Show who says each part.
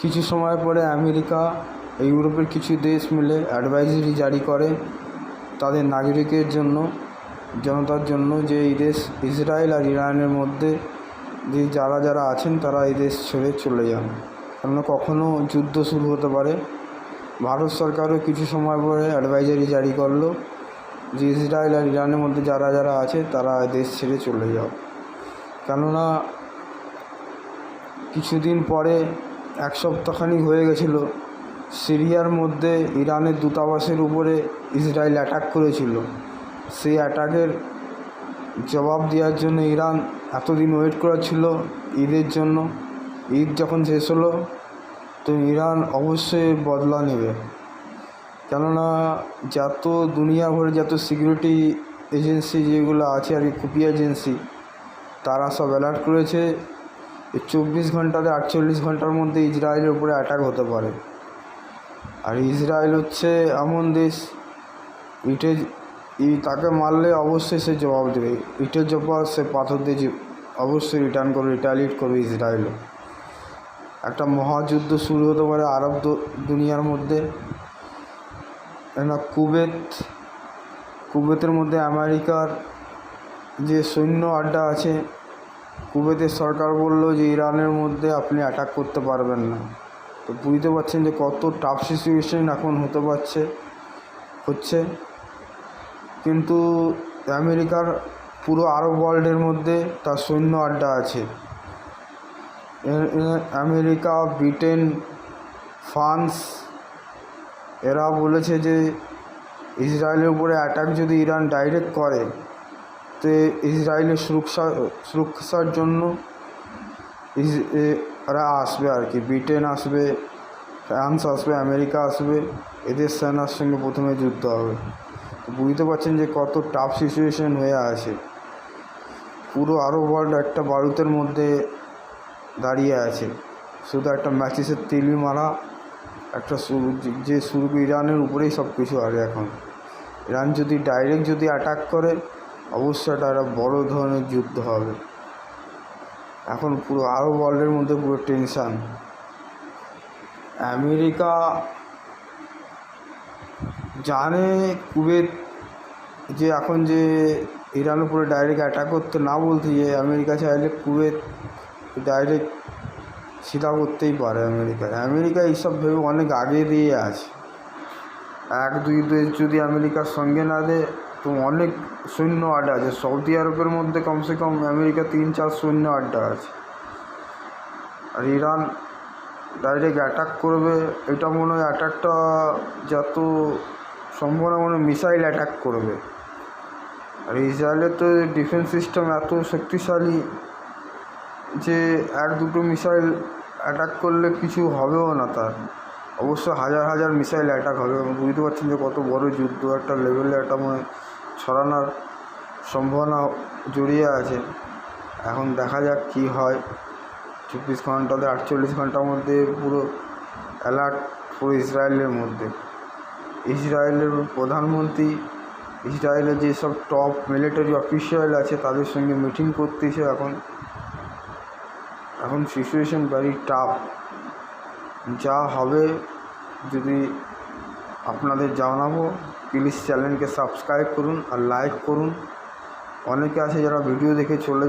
Speaker 1: কিছু সময় পরে আমেরিকা ইউরোপের কিছু দেশ মিলে অ্যাডভাইজারি জারি করে তাদের নাগরিকের জন্য, জনতার জন্য, যে এই দেশ ইসরায়েল আর ইরানের মধ্যে যে যারা আছেন তারা এই দেশ ছেড়ে চলে যান, কেননা কখনও যুদ্ধ শুরু হতে পারে। ভারত সরকারও কিছু সময় পরে অ্যাডভাইজারি জারি করলো যে ইসরায়েল আর ইরানের মধ্যে যারা আছে তারা দেশ ছেড়ে চলে যাও, কেননা কিছুদিন পরে এক সপ্তাহখানিক হয়ে গেছিলো সিরিয়ার মধ্যে ইরানের দূতাবাসের উপরে ইসরায়েল অ্যাটাক করেছিল। সেই অ্যাটাকের জবাব দেওয়ার জন্য ইরান এতদিন ওয়েট করেছিল ঈদের জন্য। ঈদ যখন শেষ হলো তো ইরান অবশ্যই বদলা নেবে, কেননা যত দুনিয়া ভরে যত সিকিউরিটি এজেন্সি যেগুলো আছে আর কি, খুফিয়া এজেন্সি, তারা সব অ্যালার্ট করেছে 24 ঘন্টাতে 48 ঘন্টার মধ্যে ইসরায়েলের উপরে অ্যাটাক হতে পারে। আর ইসরায়েল হচ্ছে এমন দেশ, তাকে মারলে অবশ্যই সে জবাব দেবে, ইটের জবাব সে পাথর দিয়ে অবশ্যই রিটার্ন করবে, রিটালিয়েট করবে ইসরায়েলও। একটা মহাযুদ্ধ শুরু হতে পারে আরব দুনিয়ার মধ্যে। কুয়েতের মধ্যে আমেরিকার যে সৈন্য আড্ডা আছে, কুয়েতের সরকার বলল যে ইরানের মধ্যে আপনি অ্যাটাক করতে পারবেন না। তো বুঝতে পারছেন যে কত টাফ সিচুয়েশন এখন হচ্ছে। কিন্তু আমেরিকার পুরো আরব ওয়ার্ল্ডের মধ্যে তার সৈন্য আড্ডা আছে। আমেরিকা, ব্রিটেন, ফ্রান্স এরা বলেছে যে ইসরায়েলের উপরে অ্যাটাক যদি ইরান ডাইরেক্ট করে তো ইসরায়েলের সুরক্ষার জন্য এরা আসবে আর কি, ব্রিটেন আসবে, ফ্রান্স আসবে, আমেরিকা আসবে, এদের সেনার সঙ্গে প্রথমে যুদ্ধ হবে। তো বুঝতে পারছেন যে কত টাফ সিচুয়েশন হয়ে আছে। পুরো আরব ওয়ার্ল্ড একটা বারুদের মধ্যে দাঁড়িয়ে আছে, শুধু একটা ম্যাচিসের তিলি মারা একটা শুরু ইরানের উপরেই সব কিছু আছে। এখন ইরান যদি ডাইরেক্ট অ্যাটাক করে অবশ্যই একটা বড় ধরনের যুদ্ধ হবে। এখন পুরো আরব ওয়ার্ল্ডের মধ্যে পুরো টেনশান। আমেরিকা জানে কুয়েত যে এখন যে ইরানের উপরে ডাইরেক্ট অ্যাটাক করতে না বলতে, যে আমেরিকা চাইলে কুয়েত ডাইরেক্ট সিধা করতেই পারে। আমেরিকা এইসব ভেবে অনেক আগে দিয়ে আছে। 1-2 দেশ যদি আমেরিকার সঙ্গে না দেয় তো অনেক সৈন্য আড্ডা আছে। সৌদি আরবের মধ্যে কমসে কম আমেরিকা 3-4 সৈন্য আড্ডা আছে। আর ইরান ডাইরেক্ট অ্যাটাক করবে, এটা মনে হয় অ্যাটাকটা যত সম্ভাবনা মনে মিসাইল অ্যাটাক করবে। আর ইসরায়েলের তো ডিফেন্স সিস্টেম এত শক্তিশালী যে 1-2 মিসাইল অ্যাটাক করলে কিছু হবেও না, তার অবশ্য হাজার মিসাইল অ্যাটাক হবে। বুঝতে পারছেন যে কত বড় যুদ্ধ একটা লেভেলে একটা মনে ছড়ানোর সম্ভাবনা জড়িয়ে আছে। এখন দেখা যাক কি হয়। 24 ঘন্টাতে 48 ঘন্টার মধ্যে পুরো অ্যালার্ট পুরো ইসরায়েলের মধ্যে। ইসরায়েলের প্রধানমন্ত্রী, ইসরায়েলের যেসব টপ মিলিটারি অফিসিয়াল আছে তাদের সঙ্গে মিটিং করতেছে। এখন সিচুয়েশন ভেরি টাফ। যা হবে যদি আপনাদের জানাবো। প্লিজ চ্যানেলকে সাবস্ক্রাইব করুন আর লাইক করুন। অনেকে আছে যারা ভিডিও দেখে চলে